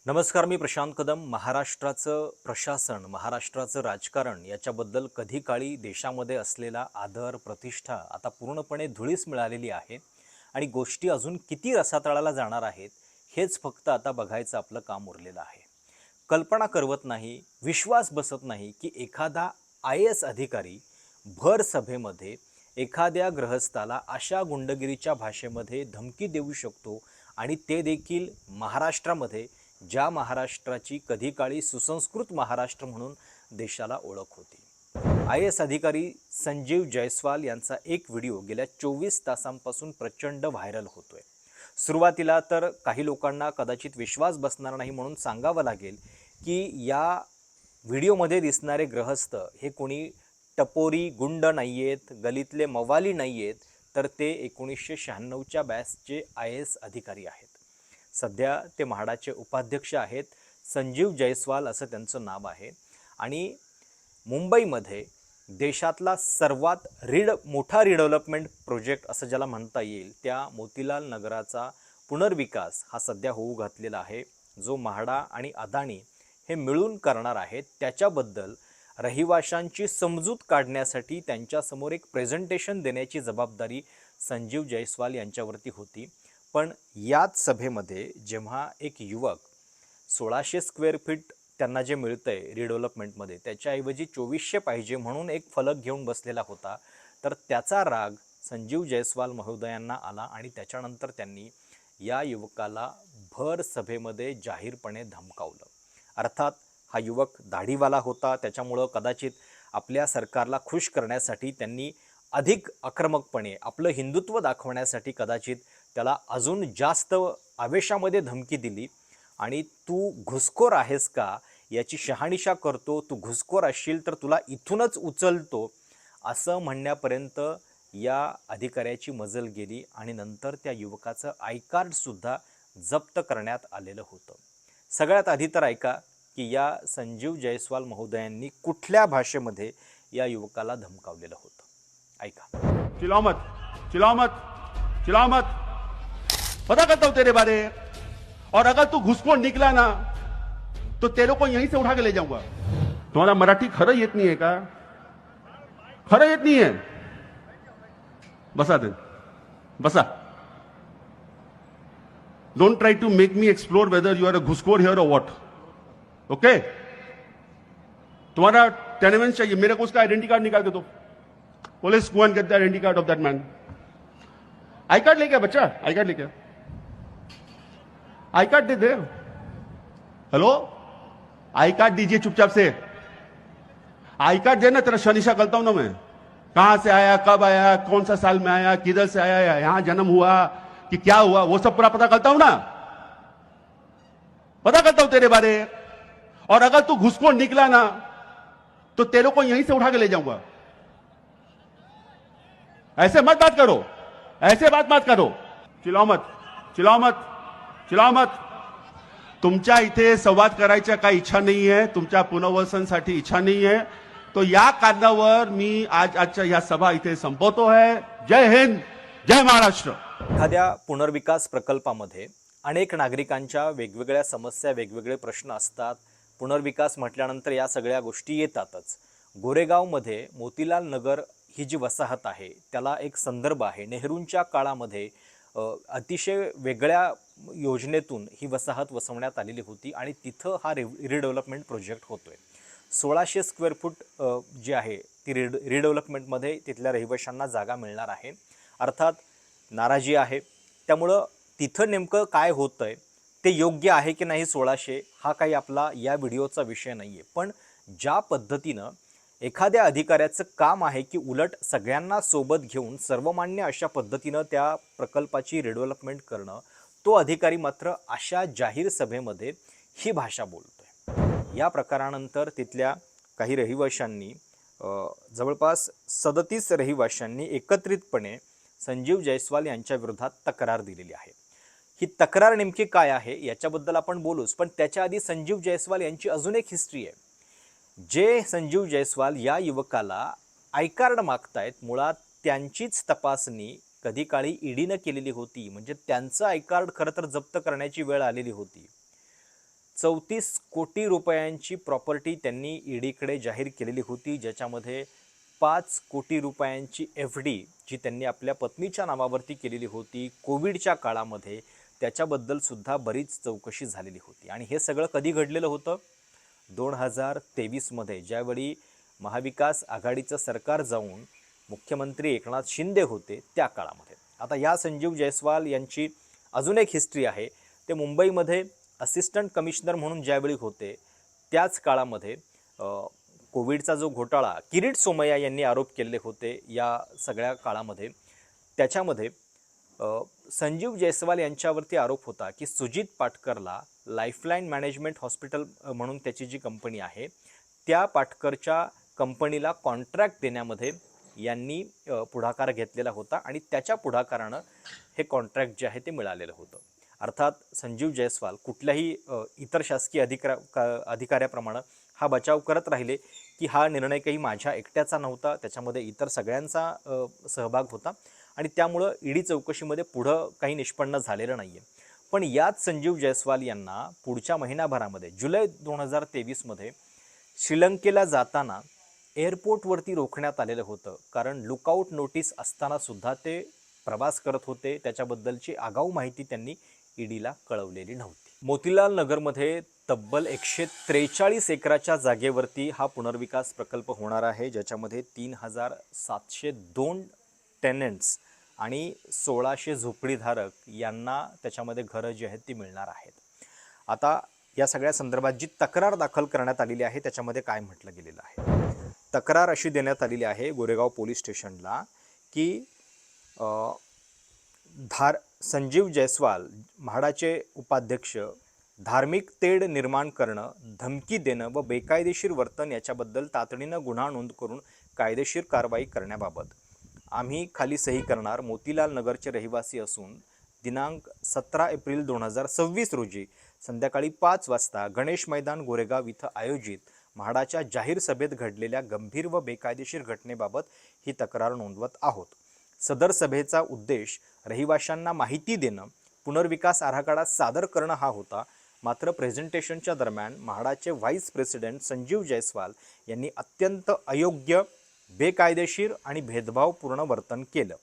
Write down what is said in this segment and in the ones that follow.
नमस्कार, मी प्रशांत कदम. महाराष्ट्राचं प्रशासन, महाराष्ट्राचं राजकारण याच्याबद्दल कधी काळी देशामध्ये असलेला आदर, प्रतिष्ठा आता पूर्णपणे धुळीस मिळालेली आहे आणि गोष्टी अजून किती रसातळाला जाणार आहेत, हेच फक्त आता बघायचं आपलं काम उरलेलं आहे. कल्पना करवत नाही, विश्वास बसत नाही, की एखादा IAS अधिकारी भर सभेमध्ये एखाद्या गृहस्थाला अशा गुंडगिरीच्या भाषेमध्ये धमकी देऊ शकतो आणि ते देखील महाराष्ट्रामध्ये, ज्या महाराष्ट्राची कधी काळी सुसंस्कृत महाराष्ट्र म्हणून देशाला ओळख होती. IAS अधिकारी संजीव जयस्वाल यांचा एक व्हिडिओ गेल्या 24 तासांपासून प्रचंड व्हायरल होतोय. सुरुवातीला तर काही लोकांना कदाचित विश्वास बसणार नाही म्हणून सांगावं लागेल की या व्हिडिओमध्ये दिसणारे गृहस्थ हे कोणी टपोरी गुंड नाही आहेत, गलीतले मवाली नाही आहेत, तर ते 1996च्या बॅचचे IAS अधिकारी आहेत. सध्या ते म्हाडाचे उपाध्यक्ष आहेत. संजीव जयस्वाल असं त्यांचं नाव आहे आणि मुंबईमध्ये देशातला सर्वात मोठा रिडेव्हलपमेंट प्रोजेक्ट असं ज्याला म्हणता येईल, त्या मोतीलाल नगराचा पुनर्विकास हा सध्या होऊ घातलेला आहे, जो म्हाडा आणि अदानी हे मिळून करणार आहेत. त्याच्याबद्दल रहिवाशांची समजूत काढण्यासाठी त्यांच्यासमोर एक प्रेझेंटेशन देण्याची जबाबदारी संजीव जयस्वाल यांच्यावरती होती. पण याच सभेमध्ये जेव्हा एक युवक 1600 स्क्वेअर फीट त्यांना जे मिळतंय रिडेव्हलपमेंटमध्ये, त्याच्याऐवजी 2400 पाहिजे म्हणून एक फलक घेऊन बसलेला होता, तर त्याचा राग संजीव जयस्वाल महोदयांना आला आणि त्याच्यानंतर त्यांनी या युवकाला भर सभेमध्ये जाहीरपणे धमकावलं. अर्थात हा युवक दाढीवाला होता, त्याच्यामुळं कदाचित आपल्या सरकारला खुश करण्यासाठी त्यांनी अधिक आक्रमकपणे आपलं हिंदुत्व दाखवण्यासाठी कदाचित त्याला अजून जास्त आवेशामध्ये धमकी दिली आणि तू घुसखोर आहेस का याची शहानिशा करतो, तू घुसखोर असशील तर तुला इथूनच उचलतो, असं म्हणण्यापर्यंत या अधिकाऱ्याची मजल गेली आणि नंतर त्या युवकाचं आय कार्डसुद्धा जप्त करण्यात आलेलं होतं. सगळ्यात आधी तर ऐका की या संजीव जयस्वाल महोदयांनी कुठल्या भाषेमध्ये या युवकाला धमकावलेलं होतं. ऐका. चिल्लाओ मत, चिल्लाओ मत, चिल्लाओ मत. पता करता हूं तेरे बारे, और अगर तू घुसखोर निकला ना तो तेरे को यहीं से उठा के ले जाऊंगा. तुम्हाला मराठी खरं येत नाहीये का? खरं येत नाहीये? बसा ते, बसा. Don't try to make me explore whether you are a घुसखोर हियर और व्हाट. ओके, तुम्हारा टेनेमेंट चाहिए, मेरे को उसका आइडेंटिटी कार्ड निकाल के दो. Police go and get the identity card of that man. I card लेके आ बच्चा, आई कार्ड लेके आ. आई कार्ड दे दे. हेलो, आई कार्ड दीजिए चुपचाप से. आई कार्ड देना, तेरा शनिशा करता हूं ना मैं. कहां से आया, कब आया, कौन सा साल में आया, किधर से आया, यहां जन्म हुआ कि क्या हुआ, वो सब पूरा पता करता हूं ना. पता करता हूं तेरे बारे, और अगर तू घुसखोर निकला ना तो तेरे को यहीं से उठा के ले जाऊंगा. ऐसे मत बात करो, ऐसे बात मत करो. चिल्लाओ मत, चिल्लाओ मत, चिल्लाओ मत. तुमच्या इथे संवाद करायच्या काही इच्छा नाहीये, तुमच्या पुनर्वसनासाठी इच्छा नाहीये. तो या कारणावर मी आजच्या या सभा इथे संपवतो आहे. जय हिंद, जय महाराष्ट्र. एखाद्या पुनर्विकास प्रकल्पामध्ये अनेक नागरिकांच्या वेगवेगळ्या समस्या, वेगवेगळे प्रश्न असतात. पुनर्विकास म्हटल्यानंतर या सगळ्या गोष्टी येतातच. गोरेगावमध्ये मोतीलाल नगर ही जी वसाहत आहे त्याला एक संदर्भ आहे. नेहरूंच्या काळामध्ये अतिशय वेगळ्या योजनेतून ही वसाहत वसवण्यात आलेली होती आणि तिथं हा रिडेव्हलपमेंट प्रोजेक्ट होतोय. 1600 स्क्वेअर फूट जी आहे ती रिडेव्हलपमेंटमध्ये तिथल्या रहिवाशांना जागा मिळणार आहे. अर्थात नाराजी आहे. त्यामुळं तिथं नेमकं काय होतंय, ते योग्य आहे की नाही 1600 हा काही आपला या व्हिडिओचा विषय नाही आहे. पण ज्या पद्धतीनं एखाद्या अधिकाऱ्याचं काम आहे की उलट सगळ्यांना सोबत घेऊन सर्वमान्य अशा पद्धतीनं त्या प्रकल्पाची रिडेव्हलपमेंट करणं, तो अधिकारी मात्र अशा जाहीर सभेमध्ये ही भाषा बोलतोय. या प्रकारानंतर तिथल्या काही रहिवाशांनी जवळपास 37 रहिवाशांनी एकत्रितपणे संजीव जयस्वाल यांच्या विरोधात तक्रार दिलेली आहे. ही तक्रार नेमकी काय आहे याच्याबद्दल आपण बोलूच, पण त्याच्या आधी संजीव जयस्वाल यांची अजून एक हिस्ट्री आहे. जे संजीव जयस्वाल या युवकाला आय कार्ड मागतायत, मुळात त्यांचीच तपासणी कधी काळी ईडीनं केलेली होती. म्हणजे त्यांचं आय कार्ड खरं तर जप्त करण्याची वेळ आलेली होती. 34 कोटी रुपयांची प्रॉपर्टी त्यांनी ईडीकडे जाहीर केलेली होती, ज्याच्यामध्ये 5 कोटी रुपयांची FD जी त्यांनी आपल्या पत्नीच्या नावावरती केलेली होती कोविडच्या काळामध्ये, त्याच्याबद्दल सुद्धा बरीच चौकशी झालेली होती. आणि हे सगळं कधी घडलेलं होतं? 2023मध्ये, ज्यावेळी महाविकास आघाडीचं सरकार जाऊन मुख्यमंत्री एकनाथ शिंदे होते त्या काळामध्ये. आता या संजीव जयस्वाल यांची अजून एक हिस्ट्री आहे. ते मुंबईमध्ये असिस्टंट कमिशनर म्हणून ज्यावेळी होते त्याच काळामध्ये कोविडचा जो घोटाळा किरीट सोमय्या यांनी आरोप केलेले होते या सगळ्या काळामध्ये, त्याच्यामध्ये संजीव जयस्वाल यांच्यावरती आरोप होता की सुजित पाटकरला लाईफलाईन मॅनेजमेंट हॉस्पिटल म्हणून त्याची जी कंपनी आहे त्या पाटकरच्या कंपनीला कॉन्ट्रॅक्ट देण्यामध्ये यांनी पुढाकार घेतलेला होता आणि त्याच्या पुढाकारानं हे कॉन्ट्रॅक्ट जे आहे ते मिळालेलं होतं. अर्थात संजीव जयस्वाल कुठल्याही इतर शासकीय अधिकाऱ्याप्रमाणे हा बचाव करत राहिले की हा निर्णय काही माझ्या एकट्याचा नव्हता, त्याच्यामध्ये इतर सगळ्यांचा सहभाग होता आणि त्यामुळं ईडी चौकशीमध्ये पुढं काही निष्पन्न झालेलं नाही आहे. पण याच संजीव जयस्वाल यांना पुढच्या महिनाभरामध्ये जुलै 2023मध्ये श्रीलंकेला जाताना एअरपोर्टवरती रोखण्यात आलेलं होतं, कारण लुकआउट नोटीस असताना सुद्धा ते प्रवास करत होते. त्याच्याबद्दलची आगाऊ माहिती त्यांनी ईडीला कळवलेली नव्हती. मोतीलाल नगरमध्ये तब्बल 143 एकराच्या जागेवरती हा पुनर्विकास प्रकल्प होणार आहे, ज्याच्यामध्ये 3702 टेनंट्स आणि 1600 झोपडीधारक यांना त्याच्यामध्ये घरं जी आहेत ती मिळणार आहेत. आता या सगळ्या संदर्भात जी तक्रार दाखल करण्यात आलेली आहे त्याच्यामध्ये काय म्हटलं गेलेलं आहे? तक्रार अशी देण्यात आलेली आहे गोरेगाव पोलीस स्टेशनला की संजीव जयस्वाल म्हाडाचे उपाध्यक्ष धार्मिक तेढ निर्माण करणं, धमकी देणं व बेकायदेशीर वर्तन याच्याबद्दल तातडीनं गुन्हा नोंद करून कायदेशीर कारवाई करण्याबाबत आम्ही खाली सही करणार. मोतीलाल नगरचे रहिवासी असून दिनांक 17 एप्रिल 2026 रोजी संध्याकाळी 5 वाजता गणेश मैदान गोरेगाव इथं आयोजित म्हाडाच्या जाहीर सभेत घडलेल्या गंभीर व बेकायदेशीर घटनेबाबत ही तक्रार नोंदवत आहोत. सदर सभेचा उद्देश रहिवाशांना माहिती देणं, पुनर्विकास आराखडा सादर करणं हा होता. मात्र प्रेझेंटेशनच्या दरम्यान म्हाडाचे व्हाईस प्रेसिडेंट संजीव जयस्वाल यांनी अत्यंत अयोग्य, बेकायदेशीर आणि भेदभावपूर्ण वर्तन केलं.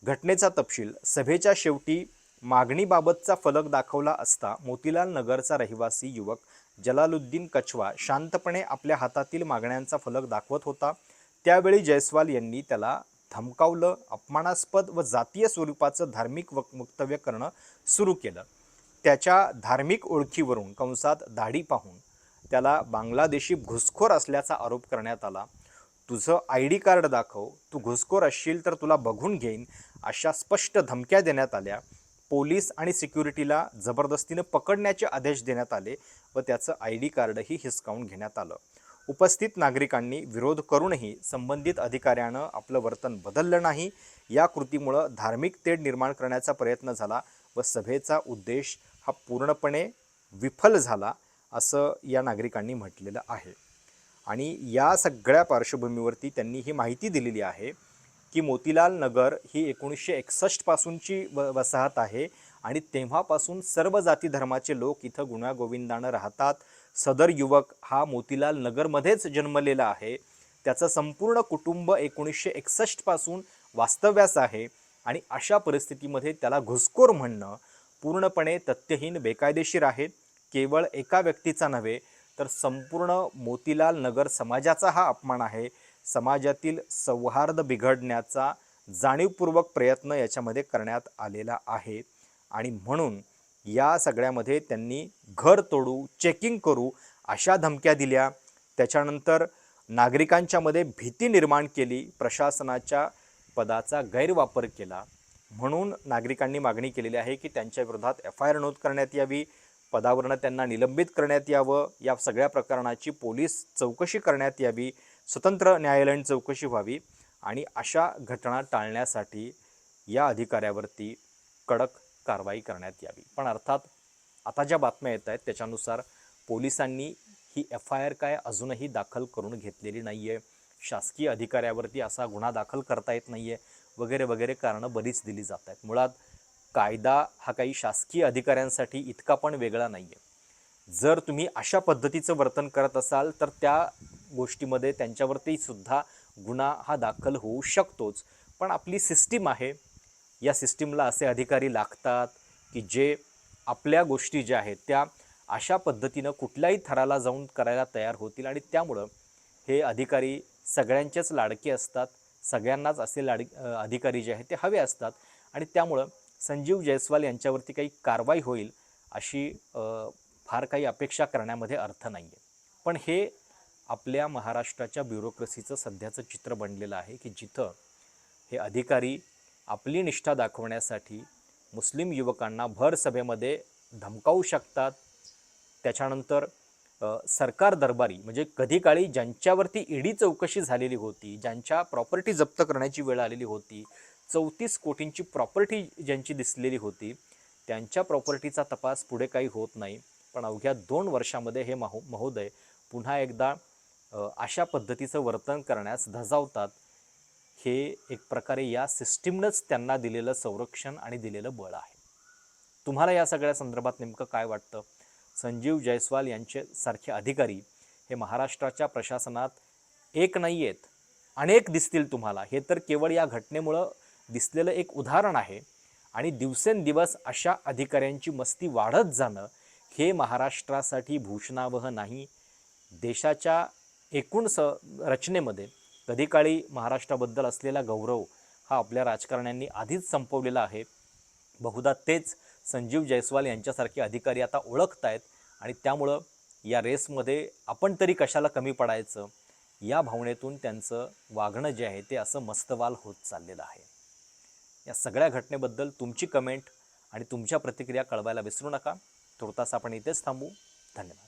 घटनेचा तपशील सभेच्या शेवटी मागणीबाबतचा फलक दाखवला असता मोतीलाल नगरचा रहिवासी युवक जलालुद्दीन कछवा शांतपणे आपल्या हातातील मागण्यांचा फलक दाखवत होता. त्यावेळी जयस्वाल यांनी त्याला धमकावलं, अपमानास्पद व जातीय स्वरूपाचं धार्मिक वक्तव्य करणं सुरू केलं. त्याच्या धार्मिक ओळखीवरून कंसात दाढी पाहून त्याला बांगलादेशी घुसखोर असल्याचा आरोप करण्यात आला. तुझं ID कार्ड दाखव, तू घुसखोर असशील तर तुला बघून घेईन, अशा स्पष्ट धमक्या देण्यात आल्या. पोलीस आणि सिक्युरिटीला जबरदस्तीनं पकडण्याचे आदेश देण्यात आले व त्याचं ID कार्डही हिसकावून घेण्यात आलं. उपस्थित नागरिकांनी विरोध करूनही संबंधित अधिकाऱ्यानं आपलं वर्तन बदललं नाही. या कृतीमुळं धार्मिक तेढ निर्माण करण्याचा प्रयत्न झाला व सभेचा उद्देश हा पूर्णपणे विफल झाला असं या नागरिकांनी म्हटलेलं आहे. आणि या सगळ्या पार्श्वभूमीवरती त्यांनी ही माहिती दिलेली आहे की मोतीलाल नगर ही 1961 पासूनची वसाहत आहे आणि तेव्हापासून सर्व जाती धर्माचे लोक इथं गुण्यागोविंदानं राहतात. सदर युवक हा मोतीलाल नगरमध्येच जन्मलेला आहे. त्याचं संपूर्ण कुटुंब 1961 पासून वास्तव्यास आहे आणि अशा परिस्थितीमध्ये त्याला घुसखोर म्हणणं पूर्णपणे तथ्यहीन, बेकायदेशीर आहे. केवळ एका व्यक्तीचा नव्हे तर संपूर्ण मोतीलाल नगर समाजाचा हा अपमान आहे. समाजातील सौहार्द बिघडण्याचा जाणीवपूर्वक प्रयत्न याच्यामध्ये करण्यात आलेला आहे आणि म्हणून या सगळ्यामध्ये त्यांनी घर तोडू, चेकिंग करू अशा धमक्या दिल्या. त्याच्यानंतर नागरिकांच्यामध्ये भीती निर्माण केली, प्रशासनाच्या पदाचा गैरवापर केला. म्हणून नागरिकांनी मागणी केलेली आहे की त्यांच्या विरोधात FIR नोंद करण्यात यावी, पदावरून त्यांना निलंबित करण्यात यावं, या सगळ्या प्रकरणाची पोलीस चौकशी करण्यात यावी, स्वतंत्र न्यायालयीन चौकशी व्हावी आणि अशा घटना टाळण्यासाठी या अधिकाऱ्यावरती कडक कारवाई करण्यात यावी. पण अर्थात आता ज्या बातम्या येत आहेत त्याच्यानुसार पोलिसांनी ही FIR काय अजूनही दाखल करून घेतलेली नाही आहे. शासकीय अधिकाऱ्यावरती असा गुन्हा दाखल करता येत नाही आहे वगैरे वगैरे कारणं बरीच दिली जात आहेत. मुळात कायदा हा काही शासकीय अधिकाऱ्यांसाठी इतका पण वेगळा नाही आहे. जर तुम्ही अशा पद्धतीचं वर्तन करत असाल तर त्या गोष्टीमध्ये त्यांच्यावरती सुद्धा गुन्हा हा दाखल होऊ शकतोच. पण आपली सिस्टीम आहे, या सिस्टीमला असे अधिकारी लागतात की जे आपल्या गोष्टी ज्या आहेत त्या अशा पद्धतीनं कुठल्याही थराला जाऊन करायला तयार होतील आणि त्यामुळं हे अधिकारी सगळ्यांचेच लाडके असतात. सगळ्यांनाच असे अधिकारी जे आहेत ते हवे असतात आणि त्यामुळं संजीव जयस्वाल यांच्यावरती काही कारवाई होईल अशी फार काही अपेक्षा करण्यामध्ये अर्थ नाही आहे. पण हे आपल्या महाराष्ट्राच्या ब्युरोक्रेसीचं सध्याचं चित्र बनलेलं आहे की जिथं हे अधिकारी आपली निष्ठा दाखवण्यासाठी मुस्लिम युवकांना भर सभेमध्ये धमकावू शकतात. त्याच्यानंतर सरकार दरबारी म्हणजे कधी काळी ज्यांच्यावरती ईडी चौकशी झालेली होती, ज्यांच्या प्रॉपर्टी जप्त करण्याची वेळ आलेली होती, 34 कोटींची प्रॉपर्टी ज्यांची दिसलेली होती, त्यांच्या प्रॉपर्टीचा तपास पुढे काही होत नाही. पण अवघ्या 2 वर्षामध्ये हे महोदय पुन्हा एकदा अशा पद्धतीचं वर्तन करण्यास धजावतात. हे एक प्रकारे या सिस्टीमनंच त्यांना दिलेलं संरक्षण आणि दिलेलं बळ आहे. तुम्हाला या सगळ्या संदर्भात नेमकं काय वाटतं? संजीव जयस्वाल यांचे सारखे अधिकारी हे महाराष्ट्राच्या प्रशासनात एक नाही आहेत, अनेक दिसतील तुम्हाला. हे तर केवळ या घटनेमुळं दिसलेलं एक उदाहरण आहे आणि दिवसेंदिवस अशा अधिकाऱ्यांची मस्ती वाढत जाणं हे महाराष्ट्रासाठी भूषणावह नाही. देशाच्या एकूण रचनेमध्ये कधी काळी महाराष्ट्राबद्दल असलेला गौरव हा आपल्या राजकारण्यांनी आधीच संपवलेला आहे. बहुधा तेच संजीव जयस्वाल यांच्यासारखे अधिकारी आता ओळखत आहेत आणि त्यामुळं या रेसमध्ये आपण तरी कशाला कमी पडायचं या भावनेतून त्यांचं वागणं जे आहे ते असं मस्तवाल होत चाललेलं आहे. या सगळ्या घटनेबद्दल तुमची कमेंट आणि तुमच्या प्रतिक्रिया कळवायला विसरू नका. तुर्तास आपण इथेच थांबू. धन्यवाद.